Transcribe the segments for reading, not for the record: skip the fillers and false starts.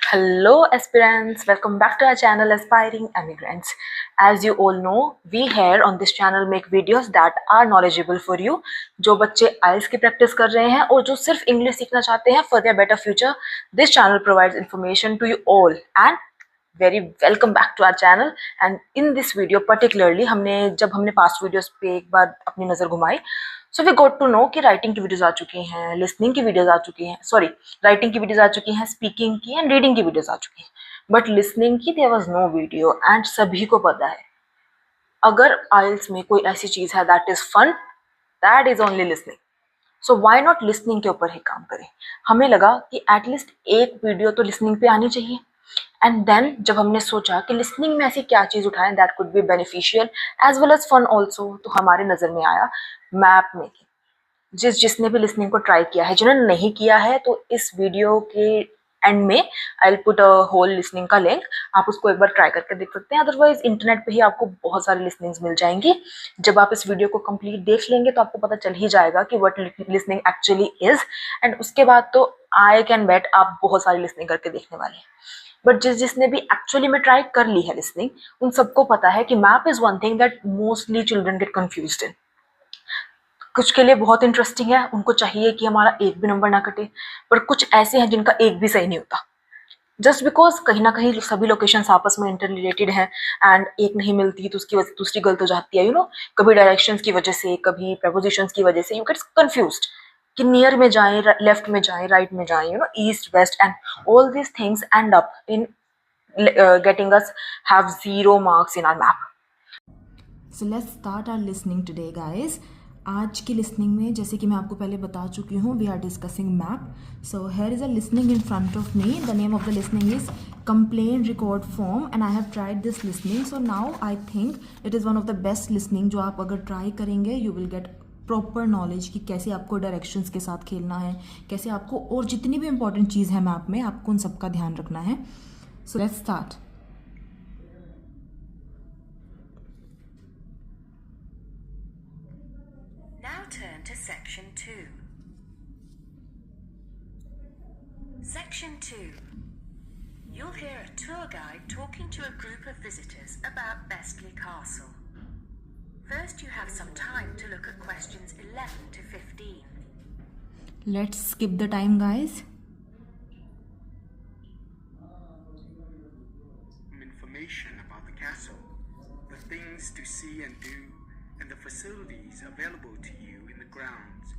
Hello aspirants, welcome back to our channel Aspiring Immigrants. As you all know, we here on this channel make videos that are knowledgeable for you. जो बच्चे IELTS की practice कर रहे हैं और जो सिर्फ इंग्लिश सीखना चाहते हैं for their better future, this channel provides information to you all and very welcome back to our channel. And in this video particularly जब हमने past videos पे एक बार अपनी नज़र घुमाई, so we got to know कि राइटिंग की videos आ चुकी हैं, लिसनिंग की वीडियोस आ चुकी हैं, सॉरी राइटिंग की वीडियोस आ चुकी हैं, स्पीकिंग की एंड रीडिंग की वीडियोस आ चुकी हैं, बट लिसनिंग की there was no video. And सभी को पता है अगर आइल्स में कोई ऐसी चीज है that is fun, that is only listening. So why not listening के ऊपर ही काम करें। हमें लगा कि एटलीस्ट एक वीडियो तो लिसनिंग पे आनी चाहिए। एंड देन जब हमने सोचा कि लिसनिंग में ऐसी क्या चीज़ उठाएं that could be beneficial as well as fun also, तो हमारे नज़र में आया मैप मेकिंग। जिसने भी लिसनिंग को ट्राई किया है, जिन्होंने नहीं किया है तो इस वीडियो के एंड में I will put a whole listening का लिंक, आप उसको एक बार ट्राई करके देख सकते हैं। अदरवाइज इंटरनेट पे ही आपको बहुत सारी लिसनिंग्स मिल जाएंगी। जब आप इस वीडियो को कंप्लीट देख लेंगे तो आपको पता चल ही जाएगा कि what listening actually is. And उसके बाद तो आई कैन बेट आप बहुत सारी लिसनिंग करके देखने वाले हैं। बट जिसने भी एक्चुअली में ट्राई कर ली है लिसनिंग, उन सबको पता है कि map is one thing that mostly children get confused in. कुछ के लिए बहुत इंटरेस्टिंग है, उनको चाहिए कि हमारा एक भी नंबर ना कटे, पर कुछ ऐसे हैं जिनका एक भी सही नहीं होता, जस्ट बिकॉज कहीं ना कहीं सभी लोकेशंस आपस में इंटर रिलेटेड हैं एंड एक नहीं मिलती तो उसकी वजह से दूसरी गलत हो जाती है। कभी डायरेक्शंस की वजह से, कभी प्रपोजिशंस की वजह से यू गेट कंफ्यूज्ड कि नियर में जाएं, लेफ्ट में जाएं, राइट में जाएं, east west, and all these things and up in getting us have 0 marks in our map. So let's start our listening today, guys. आज की लिसनिंग में जैसे कि मैं आपको पहले बता चुकी हूँ, we are discussing map. So here is a listening in front of me. The name of the listening is complain record form and I have tried this listening. So now I think it is one of the best listening जो आप अगर try करेंगे you will get proper knowledge कि कैसे आपको directions के साथ खेलना है, कैसे आपको और जितनी भी इंपॉर्टेंट चीज़ है मैप में आपको उन सबका ध्यान रखना है. So let's start. Turn to Section 2. Section 2. You'll hear a tour guide talking to a group of visitors about Bestley Castle. First, you have some time to look at questions 11 to 15. Let's skip the time, guys. Information about the castle, the things to see and do, and the facilities available to you in the grounds.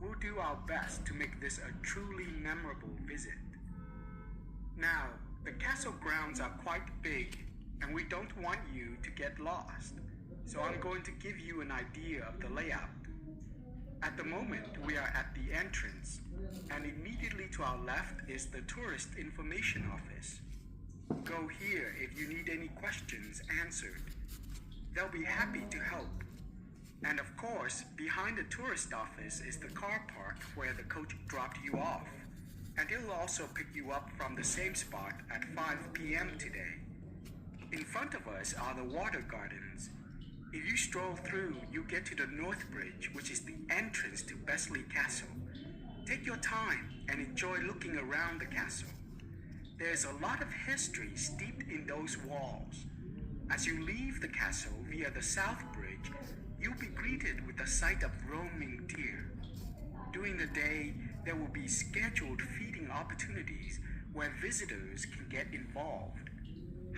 We'll do our best to make this a truly memorable visit. Now, the castle grounds are quite big, and we don't want you to get lost, so I'm going to give you an idea of the layout. At the moment, we are at the entrance, and immediately to our left is the Tourist Information Office. Go here if you need any questions answered. They'll be happy to help. And of course, behind the tourist office is the car park where the coach dropped you off. And he'll also pick you up from the same spot at 5 p.m. today. In front of us are the water gardens. If you stroll through, you get to the North Bridge, which is the entrance to Bestley Castle. Take your time and enjoy looking around the castle. There's a lot of history steeped in those walls. As you leave the castle via the South Bridge, you'll be greeted with the sight of roaming deer. During the day, there will be scheduled feeding opportunities where visitors can get involved.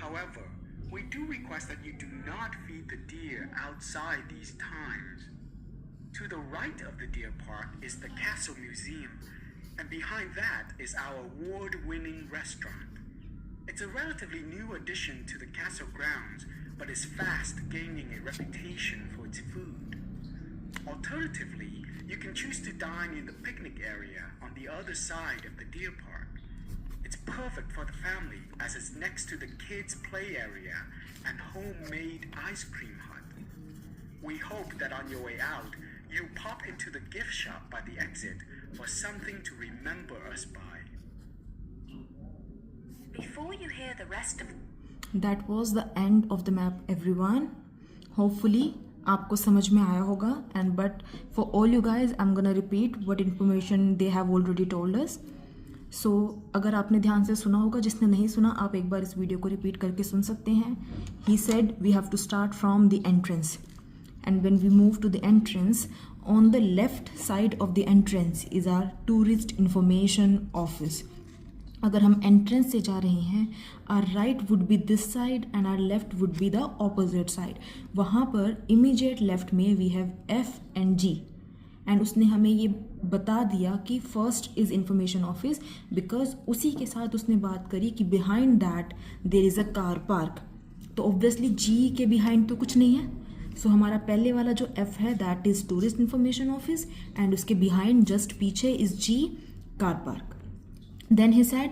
However, we do request that you do not feed the deer outside these times. To the right of the deer park is the Castle Museum, and behind that is our award-winning restaurant. It's a relatively new addition to the castle grounds, but is fast gaining a reputation for its food. Alternatively, you can choose to dine in the picnic area on the other side of the deer park. It's perfect for the family as it's next to the kids' play area and homemade ice cream hut. We hope that on your way out, you pop into the gift shop by the exit for something to remember us by. Before you hear the rest of That was the end of the map, everyone. Hopefully आपको समझ में आया होगा. And but for all you guys, I'm gonna repeat what information they have already told us. सो अगर आपने ध्यान से सुना होगा, जिसने नहीं सुना आप एक बार इस वीडियो को रिपीट करके सुन सकते हैं. He said we have to start from the entrance, and when we move to the entrance, on the left side of the entrance is our tourist information office. अगर हम entrance से जा रहे हैं, our right would be this side and our left would be the opposite side. वहाँ पर immediate left में we have F and G, and उसने हमें ये बता दिया कि first is information office because उसी के साथ उसने बात करी कि behind that there is a car park. तो obviously G के behind तो कुछ नहीं है. सो हमारा पहले वाला जो F है that is tourist information office, and उसके बिहाइंड जस्ट पीछे is G car park. Then he said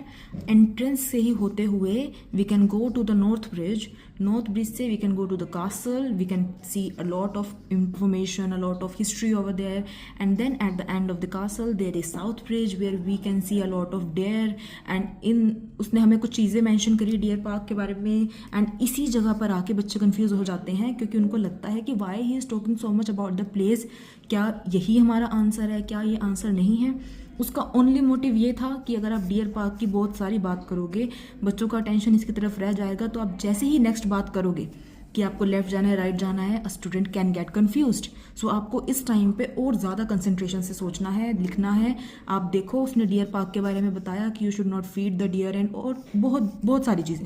entrance से ही होते हुए we can go to the north bridge. North bridge से we can go to the castle. We can see a lot of information, a lot of history over there, and then at the end of the castle there is south bridge where we can see a lot of deer. And in उसने हमें कुछ चीज़ें mention करी deer park के बारे में, and इसी जगह पर आके बच्चे कंफ्यूज हो जाते हैं क्योंकि उनको लगता है कि why he is talking so much about the place. क्या यही हमारा आंसर है? क्या ये आंसर नहीं है? उसका ओनली मोटिव ये था कि अगर आप डियर पार्क की बहुत सारी बात करोगे, बच्चों का अटेंशन इसकी तरफ रह जाएगा, तो आप जैसे ही नेक्स्ट बात करोगे कि आपको लेफ्ट जाना है, राइट जाना है, a student can get confused. So आपको इस टाइम पे और ज़्यादा कंसंट्रेशन से सोचना है, लिखना है. आप देखो उसने डियर पार्क के बारे में बताया कि you should not feed the deer and और बहुत बहुत सारी चीज़ें.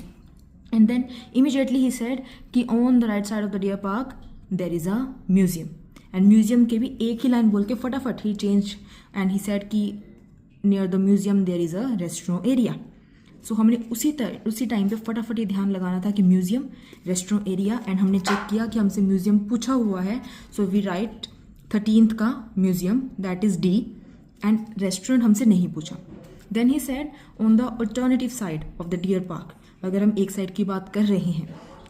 And then immediately he said कि on the right side of the deer park there is a museum. And museum के भी एक ही लाइन बोल के फटाफट ही चेंज, एंड ही सेड कि near the museum there is a restaurant area. So हमने उसी टाइम पे फटाफट ये ध्यान लगाना था कि म्यूजियम, रेस्टोरेंट एरिया, एंड हमने चेक किया कि हमसे म्यूजियम पूछा हुआ है. सो वी राइट 13th का museum that is D, and restaurant हमसे नहीं पूछा. Then he said on the alternative side of the deer park. अगर हम एक साइड की बात कर रहे हैं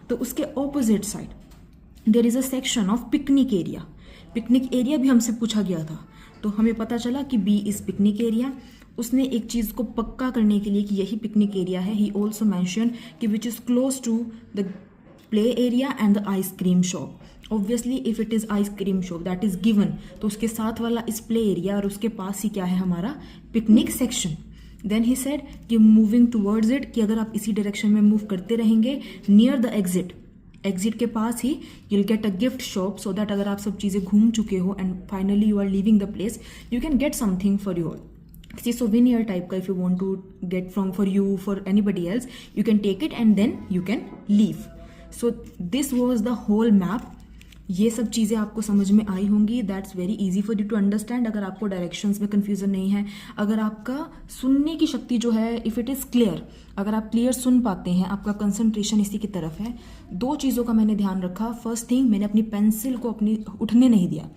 तो उसके opposite side there is a section of picnic area. Picnic area भी हमसे पूछा गया था, तो हमें पता चला कि B इज़ पिकनिक एरिया. उसने एक चीज़ को पक्का करने के लिए कि यही पिकनिक एरिया है, ही ऑल्सो मैंशन कि which is close to the play area and the ice cream shop. Obviously if it is ice cream shop that is given, तो उसके साथ वाला इस प्ले एरिया और उसके पास ही क्या है हमारा picnic section. Then he said कि मूविंग टूवर्ड्स इट, कि अगर आप इसी डायरेक्शन में मूव करते रहेंगे नियर द एग्जिट के पास ही you'll get a gift shop, so that अगर आप सब चीज़ें घूम चुके हो and finally you are leaving the place, you can get something for your किसी सोवेनियर टाइप का. If you want to get from for you for anybody else, you can take it and then you can leave. So this was the whole map. ये सब चीज़ें आपको समझ में आई होंगी. That's very easy for you to understand. अगर आपको directions में कन्फ्यूजन नहीं है, अगर आपका सुनने की शक्ति जो है इफ़ इट इज़ क्लियर, अगर आप क्लियर सुन पाते हैं, आपका कंसंट्रेशन इसी की तरफ है. दो चीज़ों का मैंने ध्यान रखा. फर्स्ट थिंग, मैंने अपनी पेंसिल को अपनी उठने नहीं दिया.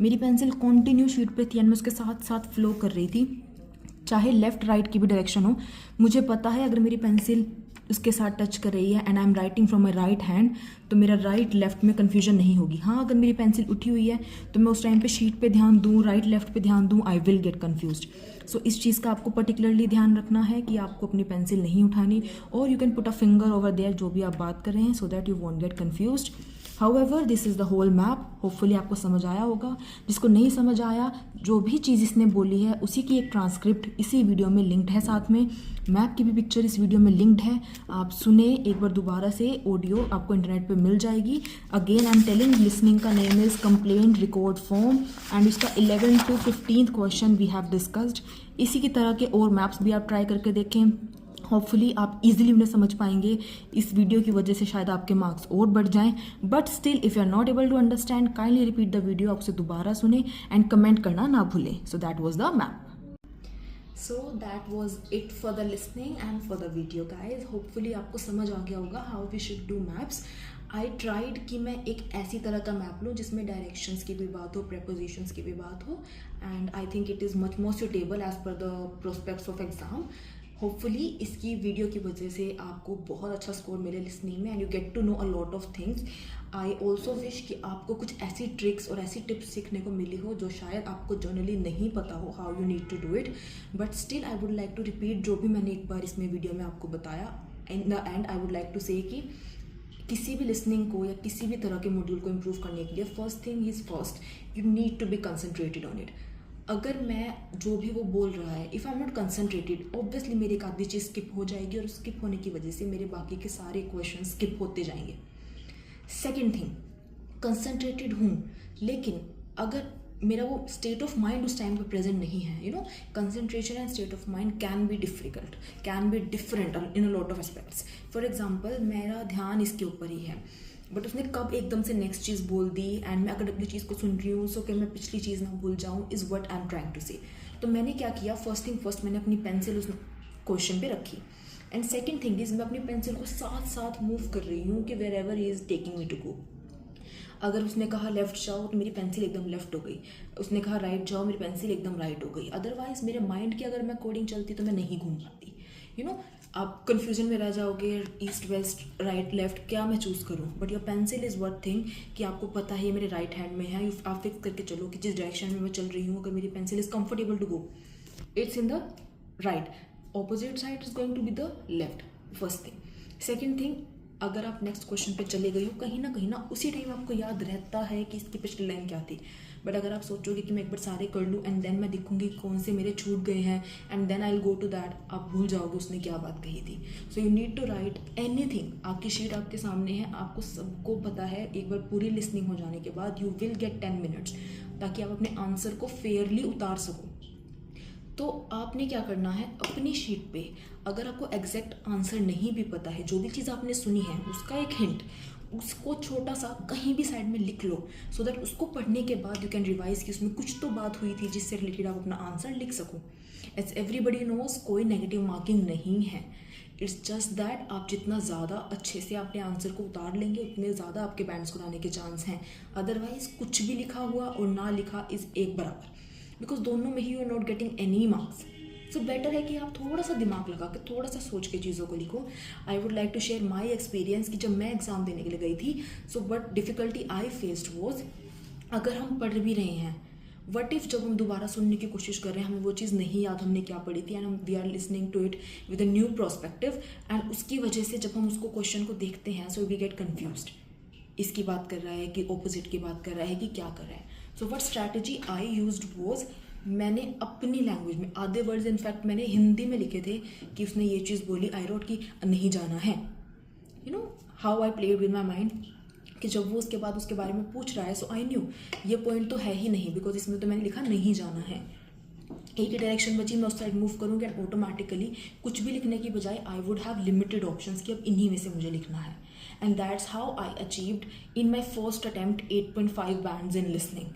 मेरी पेंसिल कॉन्टिन्यू शीट पे थी एंड मैं उसके साथ साथ फ्लो कर रही थी, चाहे लेफ्ट राइट की भी डायरेक्शन हो. मुझे पता है अगर मेरी पेंसिल उसके साथ टच कर रही है and I am writing from my right hand, तो मेरा राइट लेफ्ट में कन्फ्यूजन नहीं होगी. हाँ, अगर मेरी पेंसिल उठी हुई है तो मैं उस टाइम पे शीट पे ध्यान दूँ, राइट लेफ्ट पे ध्यान दूँ, आई विल गेट कन्फ्यूज्ड. सो इस चीज़ का आपको पर्टिकुलरली ध्यान रखना है कि आपको अपनी पेंसिल नहीं उठानी, और you can put a finger over there जो भी आप बात कर रहे हैं, so that you won't get confused. However this is the whole map. Hopefully आपको समझ आया होगा. जिसको नहीं समझ आया, जो भी चीज़ इसने बोली है उसी की एक ट्रांसक्रिप्ट इसी वीडियो में लिंक्ड है. साथ में मैप की भी पिक्चर इस वीडियो में लिंक्ड है. आप सुने एक बार दोबारा से, ऑडियो आपको इंटरनेट पे मिल जाएगी. Again I am telling, listening का name is complaint record form, and इसका 11th to 15th question we have discussed. इसी की तरह के और मैप्स भी आप ट्राई करके देखें. होपफुली आप इजीली उन्हें समझ पाएंगे. इस वीडियो की वजह से शायद आपके मार्क्स और बढ़ जाएं, but still if you are not able to understand, kindly repeat the video. आप उसे दोबारा सुने एंड कमेंट करना ना भूलें. So that was the map. So that was it for the listening and for the video guys. Hopefully आपको समझ आ गया होगा how we should do maps. I tried कि मैं एक ऐसी तरह का मैप लूँ जिसमें डायरेक्शंस की भी बात हो, प्रेपोजिशंस की भी बात हो, and I think it is much more suitable as per the prospects of exam. Hopefully इसकी वीडियो की वजह से आपको बहुत अच्छा स्कोर मिले लिसनिंग में, and you get to know a lot of things. I also wish कि आपको कुछ ऐसी ट्रिक्स और ऐसी टिप्स सीखने को मिली हो जो शायद आपको जनरली नहीं पता हो how you need to do it, but still I would like to repeat जो भी मैंने एक बार इसमें वीडियो में आपको बताया. In the end I would like to say कि किसी भी लिसनिंग को या किसी भी तरह के मॉड्यूल को इम्प्रूव करने के लिए first thing is first, you need to be concentrated on it. अगर मैं जो भी वो बोल रहा है, if I am not concentrated, obviously मेरी एक आधी चीज़ स्किप हो जाएगी और स्किप होने की वजह से मेरे बाकी के सारे क्वेश्चन स्किप होते जाएंगे। सेकेंड थिंग, कंसनट्रेटेड हूँ लेकिन अगर मेरा वो स्टेट ऑफ माइंड उस टाइम पे प्रेजेंट नहीं है, concentration and state of mind can be difficult, can be different in a lot of aspects. For example, मेरा ध्यान इसके ऊपर ही है, बट उसने कब एकदम से नेक्स्ट चीज़ बोल दी एंड मैं अगर अगली चीज़ को सुन रही हूँ सो कि मैं पिछली चीज़ ना भूल जाऊँ, is what I am trying to say. तो मैंने क्या किया, फर्स्ट थिंग फर्स्ट, मैंने अपनी पेंसिल उस क्वेश्चन पे रखी, एंड सेकेंड थिंग इज़ मैं अपनी पेंसिल को साथ साथ मूव कर रही हूँ कि wherever he is taking me to go. अगर उसने कहा लेफ़्ट जाओ तो मेरी पेंसिल एकदम लेफ़्ट हो गई, उसने कहा राइट जाओ, मेरी पेंसिल एकदम राइट हो गई। अदरवाइज़ मेरे माइंड की अगर मैं कोडिंग चलती तो मैं नहीं घूम पाती। आप कन्फ्यूजन में रह जाओगे, ईस्ट वेस्ट राइट लेफ्ट क्या मैं चूज़ करूँ, but your pencil is one thing कि आपको पता है ये मेरे राइट हैंड में है। आप फिक्स करके चलो कि जिस डायरेक्शन में मैं चल रही हूँ, अगर मेरी pencil is comfortable to go, it's in the right, opposite side is going to be the left, first thing. Second thing, अगर आप नेक्स्ट क्वेश्चन पे चले गए हो, कहीं ना उसी टाइम आपको याद रहता है कि इसकी पिछली लाइन क्या थी, बट अगर आप सोचोगे कि मैं एक बार सारे कर लूँ एंड देन मैं देखूंगी कौन से मेरे छूट गए हैं and then I will go to that, आप भूल जाओगे उसने क्या बात कही थी। So you need to write anything. आपकी शीट आपके सामने है, आपको सबको पता है, एक बार पूरी लिसनिंग हो जाने के बाद यू विल गेट 10 मिनट्स ताकि आप अपने आंसर को फेयरली उतार सको। तो आपने क्या करना है, अपनी शीट पे अगर आपको एग्जैक्ट आंसर नहीं भी पता है, जो भी चीज़ आपने सुनी है उसका एक हिंट, उसको छोटा सा कहीं भी साइड में लिख लो, सो दैट उसको पढ़ने के बाद यू कैन रिवाइज कि उसमें कुछ तो बात हुई थी जिससे रिलेटेड आप अपना आंसर लिख सको। एज एवरीबडी नोज, कोई नेगेटिव मार्किंग नहीं है, इट्स जस्ट दैट आप जितना ज़्यादा अच्छे से अपने आंसर को उतार लेंगे उतने ज़्यादा आपके बैंड स्कोर आने के चांस हैं। अदरवाइज कुछ भी लिखा हुआ और ना लिखा इज़ एक बराबर, बिकॉज दोनों में ही you are not getting any marks. So better है कि आप थोड़ा सा दिमाग लगा के थोड़ा सा सोच के चीज़ों को लिखो। I would like to share my experience कि जब मैं एग्ज़ाम देने के लिए गई थी, so what difficulty I faced was, अगर हम पढ़ भी रहे हैं, वट इफ़ जब हम दोबारा सुनने की कोशिश कर रहे हैं हमें वो चीज़ नहीं याद हमने क्या पढ़ी थी, एंड हम we are listening to it with a new prospective, and उसकी वजह से जब हम उसको क्वेश्चन को देखते हैं सो वी गेट कन्फ्यूज्ड, इसकी बात कर रहा है कि ऑपोजिट की बात कर रहा है कि क्या कर रहा है। So what strategy I used was, मैंने अपनी लैंग्वेज में आधे वर्ड्स इनफैक्ट मैंने हिंदी में लिखे थे कि उसने ये चीज़ बोली, आई रोट कि नहीं जाना है। How I played with my mind कि जब वो उसके बाद उसके बारे में पूछ रहा है, सो आई न्यू ये पॉइंट तो है ही नहीं, बिकॉज इसमें तो मैंने लिखा नहीं जाना है, एक ही डायरेक्शन बची, मैं उस साइड मूव करूँगी एंड ऑटोमेटिकली कुछ भी लिखने की बजाय I would have limited options कि अब इन्हीं में से मुझे लिखना है। And that's how I achieved in my first attempt 8.5 bands in listening,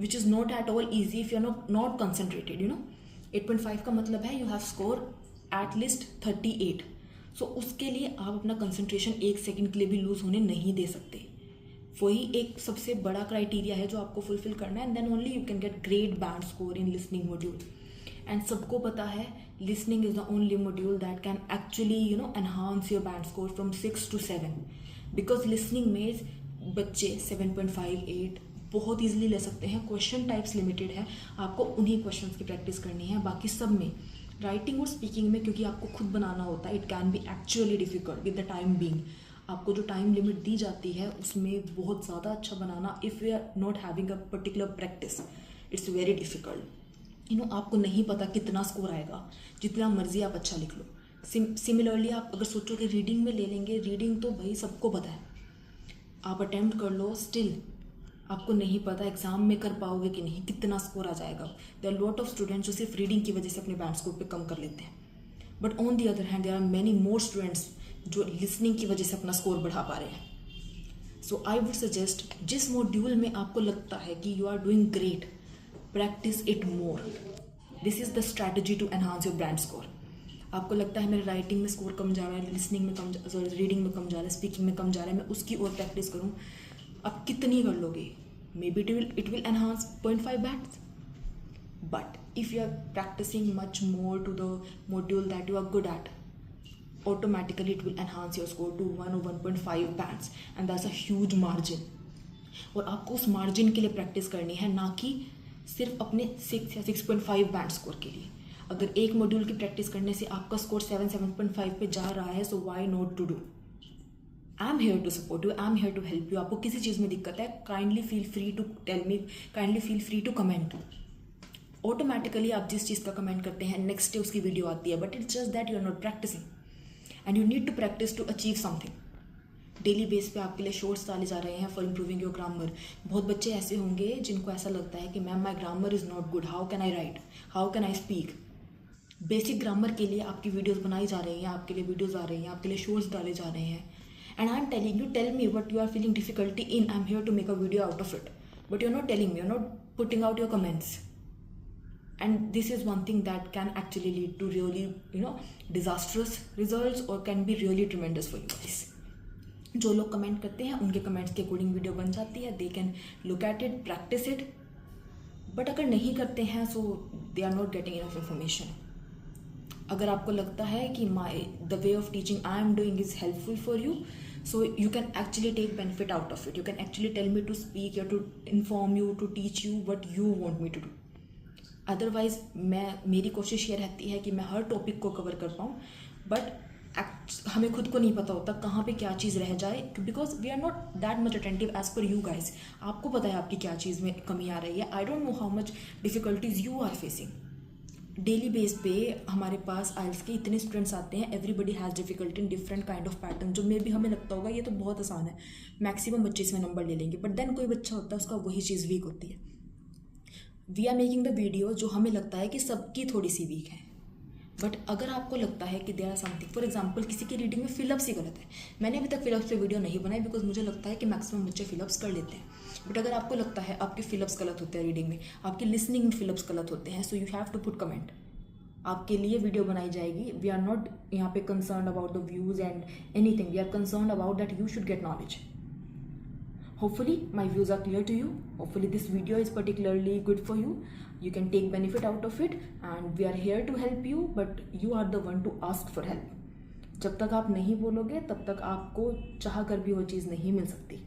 which is not at all easy if you're not concentrated, 8.5 का मतलब है you have score at least 38. So उसके लिए आप अपना कंसंट्रेशन एक सेकंड के लिए भी लूज होने नहीं दे सकते। वही एक सबसे बड़ा क्राइटेरिया है जो आपको फुलफिल करना है, and then only you can get great band score in listening module. And सबको पता है listening is the only module that can actually enhance your band score from 6 to 7, because listening में बच्चे 7.5 8 बहुत ईजिली ले सकते हैं। क्वेश्चन टाइप्स लिमिटेड है, आपको उन्हीं क्वेश्चंस की प्रैक्टिस करनी है। बाकी सब में, राइटिंग और स्पीकिंग में क्योंकि आपको खुद बनाना होता है, it can be actually difficult with the time being. आपको जो टाइम लिमिट दी जाती है उसमें बहुत ज़्यादा अच्छा बनाना, if you are not having a particular practice, it's very difficult. आपको नहीं पता कितना स्कोर आएगा, जितना मर्जी आप अच्छा लिख लो। सिमिलरली आप अगर सोचो कि रीडिंग में ले लेंगे, रीडिंग तो भाई सबको पता है, आप अटेम्प्ट कर लो, स्टिल आपको नहीं पता एग्जाम में कर पाओगे कि नहीं, कितना स्कोर आ जाएगा। There are lot of students जो सिर्फ रीडिंग की वजह से अपने बैंड स्कोर पे कम कर लेते हैं, but on the other hand there are many more students जो लिसनिंग की वजह से अपना स्कोर बढ़ा पा रहे हैं। सो आई वुड सजेस्ट, जिस मॉड्यूल में आपको लगता है कि you are doing great, practice it more. This is the strategy to enhance your band score. आपको लगता है मेरे राइटिंग में स्कोर कम जा रहा है, लिसनिंग में कम, सॉरी रीडिंग में कम जा रहा है, स्पीकिंग में कम जा रहा है, मैं उसकी और प्रैक्टिस करूँ। आप कितनी कर लोगे, maybe it will enhance 0.5 bands, but if you are practicing much more to the module that you are good at, automatically it will enhance your score to 1 or 1.5 bands, and that's a huge margin। और आपको उस margin के लिए practice करनी है, ना कि सिर्फ अपने 6 या 6.5 बैंड स्कोर के लिए। अगर एक मॉड्यूल की प्रैक्टिस करने से आपका स्कोर 7.5 पे जा रहा है, so why not to do? I am here to support you, I am here to help you. आपको किसी चीज़ में दिक्कत है, kindly feel free to tell me, kindly feel free to comment. Automatically आप जिस चीज़ का कमेंट करते हैं नेक्स्ट डे उसकी वीडियो आती है, but it's just that you are not practising and you need to practise to achieve something. Daily base पे आपके लिए शॉर्ट्स डाले जा रहे हैं फॉर इम्प्रूविंग योर ग्रामर. बहुत बच्चे ऐसे होंगे जिनको ऐसा लगता है कि ma'am my grammar is not good, how can I right, how can I speak. Basic grammar के लिए आपकी वीडियोस बनाई जा रही हैं, आपके लिए वीडियोस आ रही हैं, आपके लिए शॉर्ट्स डाले जा रहे हैं. And I am telling you, tell me what you are feeling difficulty in, I am here to make a video out of it, but you are not telling me, you are not putting out your comments. And this is one thing that can actually lead to really, disastrous results or can be really tremendous for you guys. जो लोग comment करते हैं उनके comments के according video बन जाती है. They can look at it, practice it. But अगर नहीं करते हैं so they are not getting enough information. अगर आपको लगता है कि the way of teaching I am doing is helpful for you, so you can actually take benefit out of it. You can actually tell me to speak or to inform you, to teach you what you want me to do. Otherwise मेरी कोशिश ये रहती है कि मैं हर topic को cover कर पाऊँ, बट हमें खुद को नहीं पता होता कहाँ पे क्या चीज़ रह जाए, because we are not that much attentive as per you guys. आपको पता है आपकी क्या चीज़ में कमी आ रही है. I don't know how much difficulties you are facing. Daily base पे हमारे पास आइल्स के इतने स्टूडेंट्स आते हैं. Everybody has difficulty in different kind of pattern. जो मे भी हमें लगता होगा ये तो बहुत आसान है, मैक्सिमम बच्चे इसमें नंबर ले लेंगे, बट देन कोई बच्चा होता है उसका वही चीज़ वीक होती है. We are making the video जो हमें लगता है कि सबकी थोड़ी सी वीक है, बट अगर आपको लगता है कि there are something, for example किसी की रीडिंग में फिलअप्स ही गलत है. मैंने अभी तक फिलअप्स पे वीडियो नहीं बनाई बिकॉज मुझे लगता है कि मैक्सिमम बच्चे फिलअप्स कर लेते हैं. बट अगर आपको लगता है आपके फिलअप्स गलत होते हैं रीडिंग में, आपकी लिसनिंग में फिलअप्स गलत होते हैं, so you have to put comment. आपके लिए वीडियो बनाई जाएगी. वी आर नॉट यहाँ पे concern about the views and anything. We are concern about that you should get knowledge. Hopefully my views are clear to you. Hopefully this video is particularly good for you. You can take benefit out of it and we are here to help you, but you are the one to ask for help. जब तक आप नहीं बोलोगे तब तक आपको चाह कर भी वो चीज़ नहीं मिल सकती.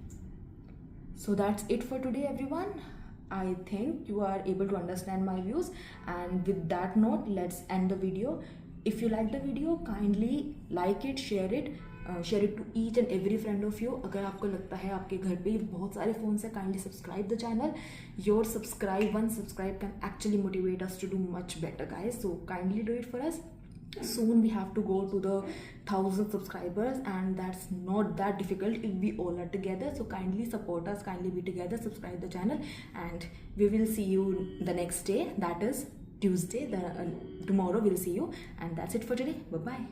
So that's it for today everyone. I think you are able to understand my views, and with that note let's end the video. If you like the video, kindly like it, share it to each and every friend of you. अगर आपको लगता है आपके घर पे बहुत सारे phones हैं, kindly subscribe the channel. Your one subscribe can actually motivate us to do much better guys, so kindly do it for us. Soon we have to go to the 1,000 subscribers, and that's not that difficult if we all are together. So kindly support us, kindly be together, subscribe the channel, and we will see you the next day, that is Tuesday. Tomorrow we'll see you, and that's it for today. Bye bye.